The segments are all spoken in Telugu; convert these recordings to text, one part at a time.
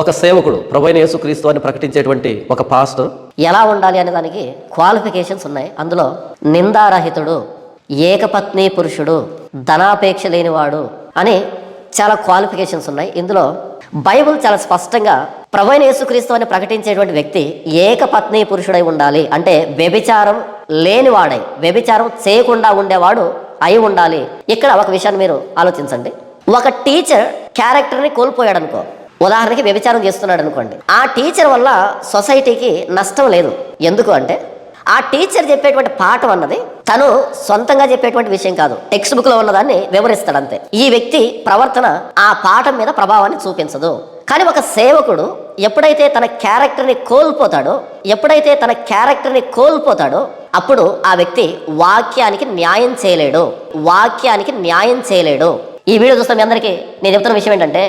ఒక సేవకుడు ప్రభువైన యేసుక్రీస్తు అని ప్రకటించేటువంటి ఒక పాస్టర్ ఎలా ఉండాలి అనే దానికి క్వాలిఫికేషన్స్ ఉన్నాయి. అందులో నిందారహితుడు, ఏకపత్ని పురుషుడు, ధనాపేక్ష లేనివాడు అని చాలా క్వాలిఫికేషన్స్ ఉన్నాయి. ఇందులో బైబుల్ చాలా స్పష్టంగా ప్రభువైన యేసుక్రీస్తు అని ప్రకటించేటువంటి వ్యక్తి ఏకపత్ని పురుషుడై ఉండాలి. అంటే వ్యభిచారం లేనివాడై, వ్యభిచారం చేయకుండా ఉండేవాడు అయి ఉండాలి. ఇక్కడ ఒక విషయాన్ని మీరు ఆలోచించండి. ఒక టీచర్ క్యారెక్టర్ని కోల్పోయాడు అనుకో, ఉదాహరణకి వ్యభిచారం చేస్తున్నాడు అనుకోండి, ఆ టీచర్ వల్ల సొసైటీకి నష్టం లేదు. ఎందుకు అంటే ఆ టీచర్ చెప్పేటువంటి పాఠం అన్నది తను సొంతంగా చెప్పేటువంటి విషయం కాదు, టెక్స్ట్ బుక్ లో ఉన్నదాన్ని వివరిస్తాడు అంతే. ఈ వ్యక్తి ప్రవర్తన ఆ పాఠం మీద ప్రభావాన్ని చూపించదు. కానీ ఒక సేవకుడు ఎప్పుడైతే తన క్యారెక్టర్ని కోల్పోతాడో అప్పుడు ఆ వ్యక్తి వాక్యానికి న్యాయం చేయలేడు. ఈ వీడియో చూస్తే మీ అందరికీ నేను చెప్తున్న విషయం ఏంటంటే,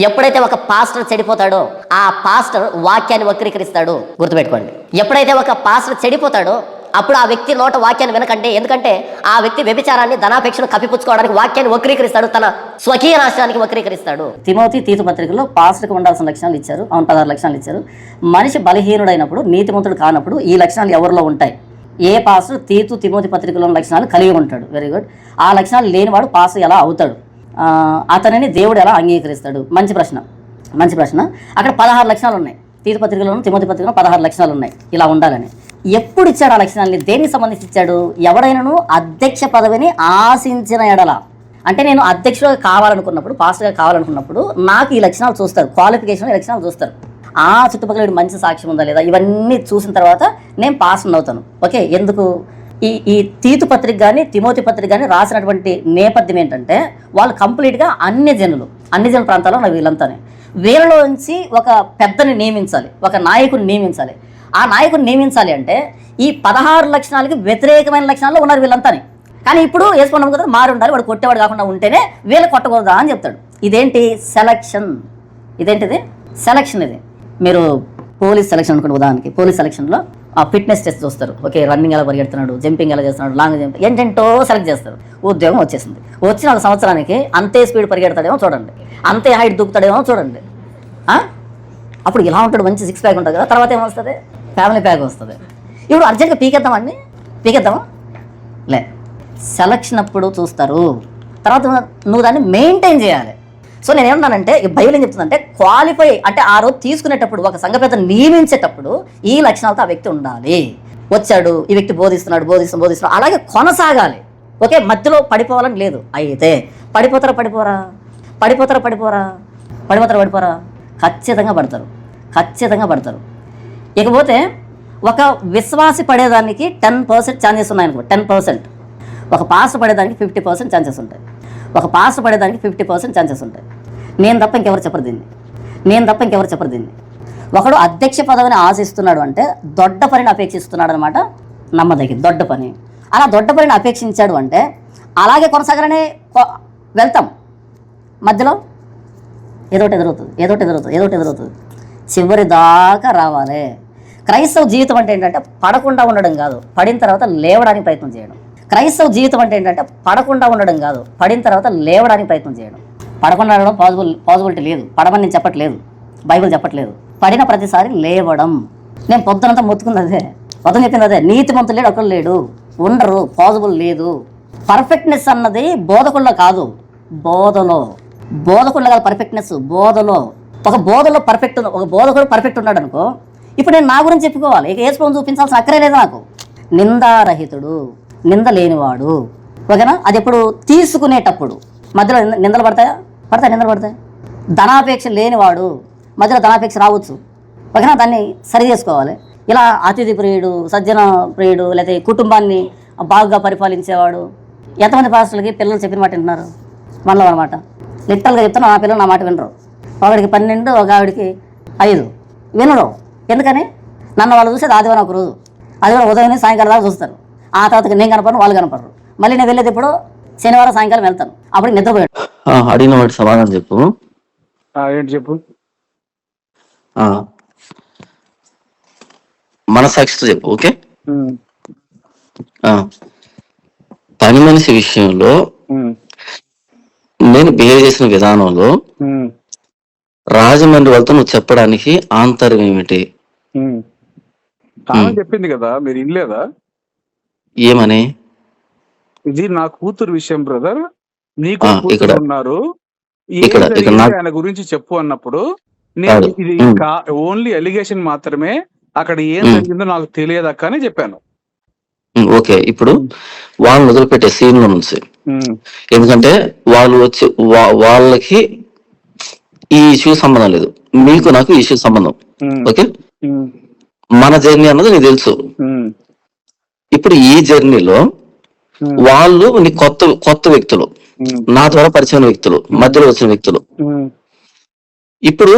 ఎప్పుడైతే ఒక పాస్టర్ చెడిపోతాడో ఆ పాస్టర్ వాక్యాన్ని వక్రీకరిస్తాడు. గుర్తుపెట్టుకోండి, ఎప్పుడైతే ఒక పాస్టర్ చెడిపోతాడో అప్పుడు ఆ వ్యక్తి నోట వాక్యాన్ని వినకండి. ఎందుకంటే ఆ వ్యక్తి వ్యభిచారాన్ని, ధనాపేక్షను కప్పిపుచ్చుకోవడానికి వాక్యాన్ని వక్రీకరిస్తాడు, తన స్వకీయ నాశనానికి వక్రీకరిస్తాడు. తీతు పత్రికలో పాస్టర్కి ఉండాల్సిన లక్షణాలు ఇచ్చారు. 16 లక్షణాలు ఇచ్చారు. మనిషి బలహీనుడైనప్పుడు, నీతిమంతుడు కానప్పుడు ఈ లక్షణాలు ఎవరిలో ఉంటాయి? ఏ పాస్టర్ తిమోతి పత్రికలో లక్షణాలు కలిగి ఉంటాడు? Very good. ఆ లక్షణాలు లేనివాడు పాస్టర్ ఎలా అవుతాడు? అతనిని దేవుడు ఎలా అంగీకరిస్తాడు? మంచి ప్రశ్న. అక్కడ 16 లక్షణాలు ఉన్నాయి. తీతు పత్రికలోను తిమోతి పత్రికలో 16 లక్షణాలు ఉన్నాయి ఇలా ఉండాలని. ఎప్పుడు ఇచ్చాడు ఆ లక్షణాలని? దేనికి సంబంధించి ఇచ్చాడు? ఎవడైనాను అధ్యక్ష పదవిని ఆశించిన ఎడల, అంటే నేను అధ్యక్షుడిగా కావాలనుకున్నప్పుడు, పాస్టర్గా కావాలనుకున్నప్పుడు నాకు ఈ లక్షణాలు చూస్తారు, క్వాలిఫికేషన్ ఈ లక్షణాలు చూస్తారు. ఆ చుట్టుపక్కల మంచి సాక్ష్యం ఉందా లేదా, ఇవన్నీ చూసిన తర్వాత నేను పాస్టర్ అవుతాను. ఓకే, ఎందుకు? ఈ తీతు పత్రిక కానీ తిమోతి పత్రిక కానీ రాసినటువంటి నేపథ్యం ఏంటంటే, వాళ్ళు కంప్లీట్గా అన్ని జనుల ప్రాంతాల్లో ఉన్న వీళ్ళలోంచి ఒక పెద్దని నియమించాలి, ఒక నాయకుని నియమించాలి. ఆ నాయకుని నియమించాలి అంటే ఈ 16 లక్షణాలకి వ్యతిరేకమైన లక్షణాల్లో ఉన్నారు వీళ్ళంతాని. కానీ ఇప్పుడు వేసుకున్నాం కదా, మారి ఉండాలి, వాడు కొట్టేవాడు కాకుండా ఉంటేనే వీళ్ళు కొట్టకూడదా అని చెప్తాడు. ఇదేంటి? సెలక్షన్. ఇదేంటిది? సెలక్షన్. ఇది మీరు పోలీస్ సెలక్షన్ అనుకోండి. ఉదాహరణకి పోలీస్ సెలక్షన్లో ఆ ఫిట్నెస్ టెస్ట్ చూస్తారు. ఓకే, రన్నింగ్ ఎలా పరిగెడుతున్నాడు, జంపింగ్ ఎలా చేస్తున్నాడు, లాంగ్ జంప్, ఏంటంటో సెలెక్ట్ చేస్తారు. ఉద్యోగం వచ్చేసింది. వచ్చిన 1 సంవత్సరానికి అంతే స్పీడ్ పరిగెడతాడేమో చూడండి, అంతే హైట్ దూకుతాడేమో చూడండి. అప్పుడు ఇలా ఉంటాడు, మంచి 6 ప్యాక్ ఉంటుంది కదా. తర్వాత ఏమొస్తుంది? ఫ్యామిలీ ప్యాక్ వస్తుంది. ఇప్పుడు అర్జెంట్గా పీకేద్దామా? లే, సెలక్షన్ అప్పుడు చూస్తారు. తర్వాత నువ్వు దాన్ని మెయింటైన్ చేయాలి. సో నేను ఏమన్నానంటే, బైబిల్ ఏం చెప్తుందంటే, క్వాలిఫై అంటే ఆ రోజు తీసుకునేటప్పుడు, ఒక సంఘ పెద్ద నియమించేటప్పుడు ఈ లక్షణాలతో ఆ వ్యక్తి ఉండాలి. వచ్చాడు, ఈ వ్యక్తి బోధిస్తున్నాడు, అలాగే కొనసాగాలి. ఓకే, మధ్యలో పడిపోవాలని లేదు. అయితే పడిపోతారా? ఖచ్చితంగా పడతారు. ఇకపోతే ఒక విశ్వాసి పడేదానికి 10% ఛాన్సెస్ ఉన్నాయనుకో. 10%. ఒక పాస్ పడేదానికి 50% ఛాన్సెస్ ఉంటాయి. నేను తప్ప ఇంకెవరు చెప్పరు దీన్ని. ఒకడు అధ్యక్ష పదవిని ఆశిస్తున్నాడు అంటే దొడ్డ పనిని అపేక్షిస్తున్నాడు అనమాట. నమ్మదగిన దొడ్డ పని. అలా దొడ్డ పనిని అపేక్షించాడు అంటే అలాగే కొనసాగానే వెళ్తాం. మధ్యలో ఏదోటి ఎదురవుతుంది. చివరి దాకా రావాలి. క్రైస్తవ జీవితం అంటే ఏంటంటే పడకుండా ఉండడం కాదు, పడిన తర్వాత లేవడానికి ప్రయత్నం చేయడం. పడకుండా ఉండడం పాసిబిలిటీ లేదు. పడమని నేను చెప్పట్లేదు, బైబిల్ చెప్పట్లేదు. పడిన ప్రతిసారి లేవడం. నేను పొద్దునంతా మొత్తుకుంది అదే, చెప్పింది అదే. నీతిమంతులు లేడు, ఒకరు లేడు, ఉండరు, పాసిబుల్ లేదు. పర్ఫెక్ట్నెస్ అన్నది బోధకుల్లో కాదు, బోధలో కాదు పర్ఫెక్ట్నెస్, బోధలో. ఒక బోధకుడు పర్ఫెక్ట్ ఉన్నాడు అనుకో, ఇప్పుడు నేను నా గురించి చెప్పుకోవాలి, ఇక యేసుప్రభువుని చూపించాల్సిన అక్కరే లేదు నాకు. నిందారహితుడు, నింద లేనివాడు. ఓకేనా? అది ఎప్పుడు? తీసుకునేటప్పుడు. మధ్యలో నిందలు పడతాయి. ధనాపేక్ష లేనివాడు, మధ్యలో ధనాపేక్ష రావచ్చు. ఓకేనా? దాన్ని సరి చేసుకోవాలి. ఇలా అతిథి ప్రియుడు, సజ్జన ప్రియుడు, లేకపోతే కుటుంబాన్ని బాగా పరిపాలించేవాడు. ఎంతమంది పాస్టర్లకి పిల్లలు చెప్పిన మాట వింటున్నారు? మనలో అనమాట. లిటరల్గా చెప్తాను, ఆ పిల్లలు నా మాట వినరు. ఒకడికి 12, ఒక ఆవిడికి 5 వినరు. ఎందుకని? నన్ను వాళ్ళు చూసేది ఆదివారం ఒక రోజు, ఆదివారం ఉదయం సాయంకాలం దాకా చూస్తారు. ఆ తర్వాత నేను కనపడను, వాళ్ళు కనపడరు. మళ్ళీ నేను వెళ్ళేది ఎప్పుడు? శనివారం సాయంకాలం వెళ్తాను. అప్పుడు నిద్రపోయాడు. అడిగిన వాటి సమాధానం చెప్పు. ఏంటి చెప్పు? మనసాక్షితో చెప్పు. ఓకే, పని మనిషి విషయంలో నేను బిహేవ్ చేసిన విధానంలో రాజమండ్రి వాళ్ళతో నువ్వు చెప్పడానికి ఆంతర్యం ఏమిటి? ఆమె చెప్పింది కదా, మీరు ఇల్లేదా? ఏమని? ఇది నా కూతురు విషయం బ్రదర్, నీకు ఇక్కడ కూతురు ఉన్నారు, ఏం ఇక్కడ జరిగింది నాకు ఆయన గురించి చెప్పు అన్నప్పుడు నేను కాదు. ఇది ఓన్లీ ఎలిగేషన్ మాత్రమే, అక్కడ ఏం జరిగిందో నాకు తెలియదు అక్క అని చెప్పాను. ఓకే, ఇప్పుడు వాళ్ళని వదిలిపెట్టే సీన్ లో నుంచి, ఎందుకంటే వాళ్ళు వచ్చి వాళ్ళకి ఈ ఇష్యూ సంబంధం లేదు, మీకు నాకు ఈ ఇష్యూ సంబంధం. ఓకే, మన జర్నీ అన్నది నీకు తెలుసు. ఇప్పుడు ఈ జర్నీలో వాళ్ళు నీ కొత్త వ్యక్తులు, నా ద్వారా పరిచయం వ్యక్తులు, మధ్యలో వచ్చిన వ్యక్తులు. ఇప్పుడు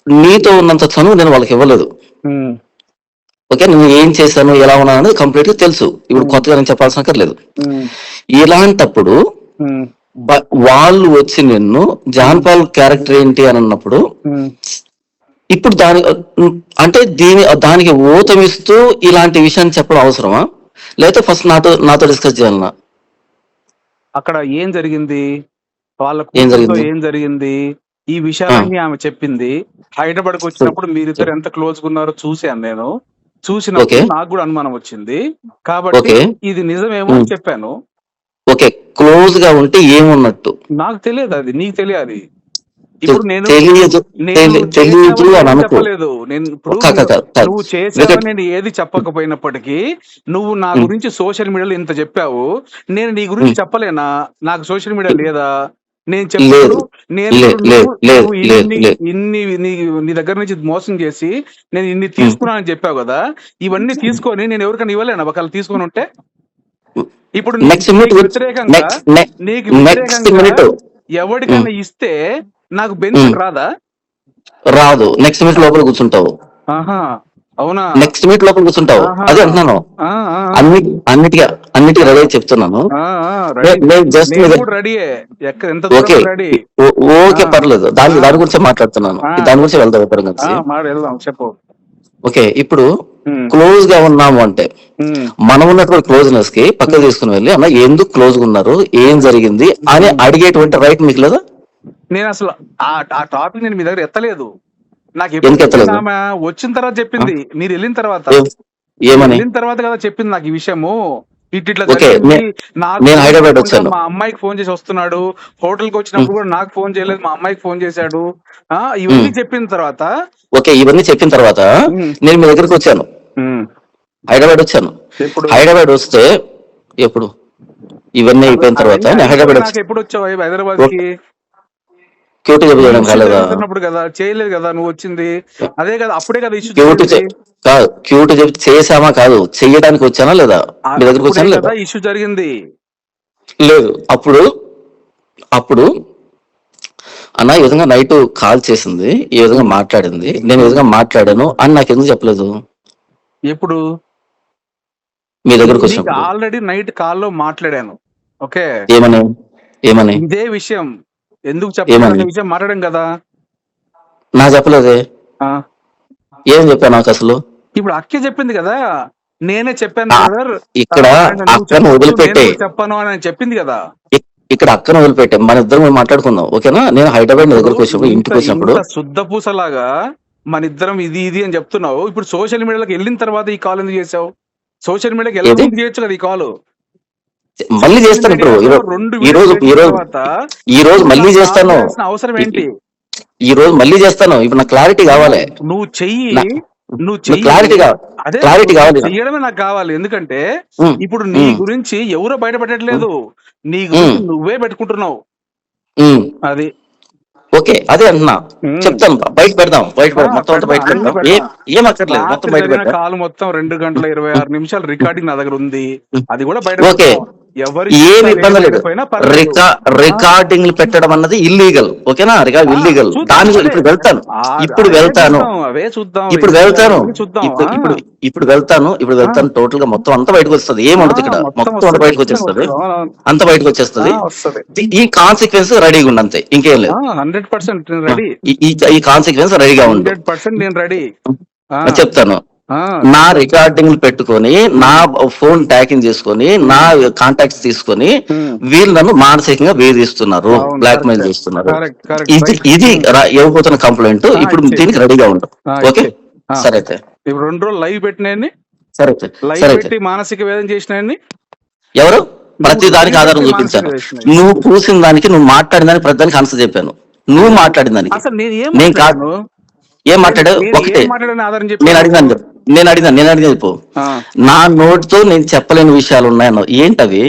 నీతో ఉన్నంత చనువు నేను వాళ్ళకి ఇవ్వలేదు. ఓకే, నువ్వు ఏం చేశాను, ఎలా ఉన్నాను అనేది కంప్లీట్ గా తెలుసు. ఇప్పుడు కొత్తగా నేను చెప్పాల్సిన అక్కర్లేదు. ఇలాంటప్పుడు వాళ్ళు వచ్చి నిన్ను జాన్ పాల్ క్యారెక్టర్ ఏంటి అని అన్నప్పుడు, ఇప్పుడు అంటే దానికి ఊతమిస్తూ ఇలాంటి విషయాన్ని చెప్పడం అవసరమా, లేకపోతే ఫస్ట్ నాతో డిస్కస్ చేయాలన్నా? అక్కడ ఏం జరిగింది, వాళ్ళ ఏం కూతురుతో ఏం జరిగింది, ఈ విషయాలన్నీ ఆమె చెప్పింది. హైదరాబాద్కి వచ్చినప్పుడు మీరిద్దరు ఎంత క్లోజ్ గా ఉన్నారో చూశాను నేను. చూసినప్పుడు నాకు కూడా అనుమానం వచ్చింది, కాబట్టి ఇది నిజమేమో అని చెప్పాను. ఓకే, క్లోజ్ గా ఉంటే ఏమున్నట్టు నాకు తెలియదు, అది నీకు తెలియాలి. ఇప్పుడు నేను చెప్పలేదు, నేను ఇప్పుడు నువ్వు చేసావని నేను ఏది చెప్పకపోయినప్పటికీ నువ్వు నా గురించి సోషల్ మీడియాలో ఇంత చెప్పావు, నేను నీ గురించి చెప్పలేనా? నాకు సోషల్ మీడియా లేదా? నేను చెప్పాను, నేను ఇన్ని నీ దగ్గర నుంచి మోసం చేసి నేను ఇన్ని తీసుకున్నానని చెప్పావు కదా, ఇవన్నీ తీసుకొని నేను ఎవరికైనా ఇవ్వలేనా ఒకవేళ తీసుకొని ఉంటే? ఇప్పుడు వ్యతిరేకంగా ఎవరికైనా ఇస్తే నాకు బెనిఫిట్ రాదా? రాదు. నెక్స్ట్ మినిట్ లోపల కూర్చుంటావు. అవునా? నెక్స్ట్ మీట్ లోపల కూర్చుంటావు. అదే అంటున్నాను, అన్నిటికీ రెడీ చెప్తున్నాను. ఓకే, పర్లేదు, దాని గురించి మాట్లాడుతున్నాను, దాని గురించి వెళ్దాం. చెప్పు. ఓకే, ఇప్పుడు క్లోజ్ గా ఉన్నాము అంటే మనం ఉన్నటువంటి క్లోజ్నెస్ కి పక్కకు తీసుకుని వెళ్ళి అన్న ఎందుకు క్లోజ్ గా ఉన్నారు, ఏం జరిగింది అని అడిగేటువంటి రైట్ మీకు లేదా? నేను అసలు ఆ టాపిక్ నేను మీ దగ్గర ఎత్తలేదు. నాకు ఎప్పుడు ఆమె వచ్చిన తర్వాత చెప్పింది, మీరు వెళ్ళిన తర్వాత కదా చెప్పింది నాకు ఈ విషయము. ఇట్లా హైదరాబాద్ వచ్చాను, మా అమ్మాయికి ఫోన్ చేసి వస్తున్నాడు, హోటల్ కి వచ్చినప్పుడు కూడా నాకు ఫోన్ చేయలేదు, మా అమ్మాయికి ఫోన్ చేశాడు, ఇవన్నీ చెప్పిన తర్వాత నేను మీ దగ్గరికి వచ్చాను, హైదరాబాద్ వచ్చాను. హైదరాబాద్ వస్తే ఎప్పుడు ఇవన్నీ అయిపోయిన తర్వాత హైదరాబాద్ ఎప్పుడు వచ్చావు హైదరాబాద్ కి? క్యూటీ చెప్పినప్పుడు కదా చేయలేదు కదా నువ్వు వచ్చింది, అదే కదా అప్పుడే కదా ఇష్యూ కాదు. క్యూటీ చెప్పి చేసామా కాదు, చెయ్యడానికి వచ్చానా లేదా? మీ దగ్గరకు వచ్చానా లేదా? ఇష్యూ జరిగింది లేదు. అప్పుడు అన్న ఈ విధంగా నైట్ కాల్ చేసింది, ఈ విధంగా మాట్లాడింది, నేను ఈ విధంగా మాట్లాడాను అని నాకు ఎందుకు చెప్పలేదు? ఎప్పుడు? మీ దగ్గరకు వచ్చినప్పుడు. ఆల్రెడీ నైట్ కాల్లో మాట్లాడాను. ఓకే, ఏమని ఇదే విషయం ఎందుకు చెప్పాలి విషయం మాట్లాడాం కదా. నాకు చెప్పలేదే, ఏం చెప్పా నాకు అసలు? ఇప్పుడు అక్కే చెప్పింది కదా, నేనే చెప్పాను ఇక్కడ అక్కను వదిలిపెట్టే చెప్పాను అని చెప్పింది కదా. ఇక్కడ అక్కను వదిలిపెట్టే మన ఇద్దరు మేము మాట్లాడుకుందాం, ఓకేనా? నేను హైదరాబాద్ దగ్గరకు వచ్చినప్పుడు, ఇంటికి వచ్చినప్పుడు శుద్ధ పూసలాగా మన ఇద్దరం ఇది అని చెప్తున్నావు. ఇప్పుడు సోషల్ మీడియాలోకి వెళ్ళిన తర్వాత ఈ కాల్ ఎందుకు చేసావు? సోషల్ మీడియాకి వెళ్ళి చేయొచ్చు కదా ఈ కాల్. మళ్ళీ చేస్తాను. ఇప్పుడు ఈ రోజు మళ్ళీ చేస్తాను. అవసరం ఏంటి? ఈ రోజు మళ్ళీ చేస్తాను. ఇప్పుడు నాకు క్లారిటీ కావాలి. నువ్వు చెయ్యి, క్లారిటీ కావాలి, చెయ్యడమే నాకు కావాలి. ఎందుకంటే ఇప్పుడు నీ గురించి ఎవరో బయట పెట్టట్లేదు, నీ గురించి నువ్వే పెట్టుకుంటున్నావు. అది ఓకే, అదే అంటున్నా, చెప్తాను. బయట పెడదాం, మొత్తం బయట పెడదాం, ఏం అక్కర్లేదు, మొత్తం బయట పెడతాం. కాల్ మొత్తం 2 గంటల 26 నిమిషాలు రికార్డింగ్ నా దగ్గర ఉంది, అది కూడా బయట. ఓకే, ఏమి ఇబ్బంది లేదు. రికార్డింగ్ పెట్టడం అన్నది ఇల్లీగల్, ఓకేనా? ఇల్లీగల్. దాని ఇప్పుడు వెళ్తాను టోటల్ గా మొత్తం అంతా బయటకు వస్తుంది. ఏముండదు ఇక్కడ, మొత్తం అంతా బయటకు వచ్చేస్తుంది. ఈ కాన్సిక్వెన్స్ రెడీగా ఉంది, అంతే, ఇంకేం లేదు. 100% రెడీ. ఈ కాన్సిక్వెన్స్ రెడీగా ఉంది. 100% నేను రెడీ. చెప్తాను. నా రికార్డింగ్లు పెట్టుకొని నా ఫోన్ ట్యాకింగ్ చేసుకొని నా కాంటాక్ట్స్ తీసుకొని వీళ్ళు నన్ను మానసికంగా వేధిస్తున్నారు, బ్లాక్ మెయిల్ చేస్తున్నారు. ఇది ఇవ్వబోతున్న కంప్లైంట్. ఇప్పుడు దీనికి రెడీగా ఉంటాం. ఓకే సరే అయితే ఇప్పుడు 2 రోజులు లైవ్ పెట్టినాయని, సరే లైవ్ పెట్టి మానసిక వేదన చేసినాయని ఎవరు ప్రతి దానికి ఆధారం చూపించాను. నువ్వు పూసిన దానికి, నువ్వు మాట్లాడిన దానికి ప్రతి దానికి ఆన్సర్ చెప్పాను. నువ్వు మాట్లాడిన దానికి అసలు నేను కాదు ఏం మాట్లాడావు ఒకటే. నేను అడిగినా చెప్పు. నా నోటితో నేను చెప్పలేని విషయాలు ఉన్నాయన్న. ఏంటవి?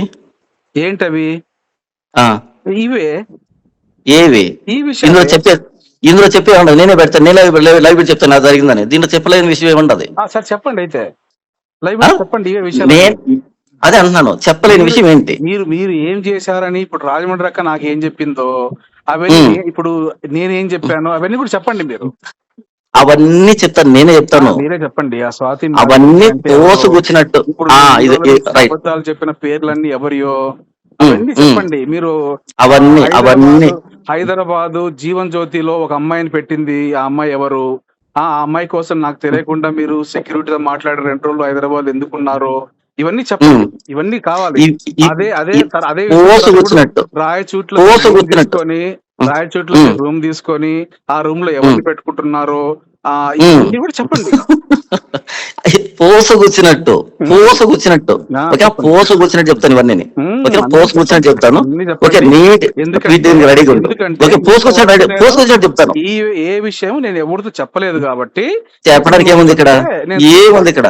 ఇవే ఏవి? ఇందులో చెప్పే ఉండదు. నేనే పెడతాను, నేను లైవ్ పెట్టి చెప్తాను నాకు జరిగిందని. దీంట్లో చెప్పలేని విషయం ఏముండదు. సార్ చెప్పండి అయితే లైవ్ చెప్పండి ఇవే విషయాలు. అదే అంటున్నాను, చెప్పలేని విషయం ఏంటి? మీరు ఏం చేశారని ఇప్పుడు రాజమండ్రి అక్క నాకు ఏం చెప్పిందో అవన్నీ, ఇప్పుడు నేనేం చెప్పాను అవన్నీ కూడా చెప్పండి మీరు. అవన్నీ చెప్తాను, నేనే చెప్తాను. మీరే చెప్పండి. ఆ స్వాతి అవన్నీ పోసుకొచ్చినట్టు అబద్ధాలు చెప్పిన పేర్లన్నీ ఎవరియో అవన్నీ చెప్పండి మీరు. అవన్నీ హైదరాబాద్ జీవన్ జ్యోతిలో ఒక అమ్మాయిని పెట్టింది. ఆ అమ్మాయి ఎవరు? ఆ అమ్మాయి కోసం నాకు తెలియకుండా మీరు సెక్యూరిటీతో మాట్లాడి 2 రోజులు హైదరాబాద్ ఎందుకున్నారో ఇవన్నీ చెప్పండి. ఇవన్నీ కావాలి. అదే రాయచూట్లో రూమ్ తీసుకొని ఆ రూమ్ లో ఎవరిని పెట్టుకుంటున్నారో ఇవన్నీ కూడా చెప్పండి. పోసగుచ్చినట్టు చెప్తాను. ఇవన్నీ పోసగుచ్చినట్టు చెప్తాను. ఓకే రెడీగా ఉంటాను. పోసుకొచ్చినట్టు చెప్తాను. ఏ విషయం నేను ఎవరితో చెప్పలేదు కాబట్టి చెప్పడానికి ఏముంది ఇక్కడ? ఏముంది ఇక్కడ?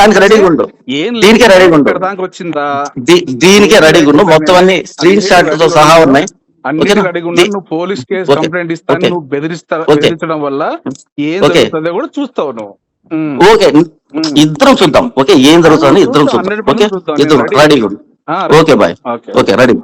దానికి రెడీగా ఉండు. దీనికే రెడీగా ఉండు. వచ్చిందా? దీనికే రెడీగా ఉండు. మొత్తం అన్ని స్క్రీన్ షాట్ తో సహా ఉన్నాయి. నువ్వు పోలీస్ కేసు కంప్లైంట్ ఇస్తాను, నువ్వు బెదిరించడం వల్ల ఏం జరుగుతుందో కూడా చూస్తావు నువ్వు. ఓకే ఇద్దరం చూద్దాం. ఓకే ఏం జరుగుతుంది ఇద్దరం చూద్దాం. ఓకే ఇద్దరం రెడీగా ఉండు. Okay bye. Okay ready.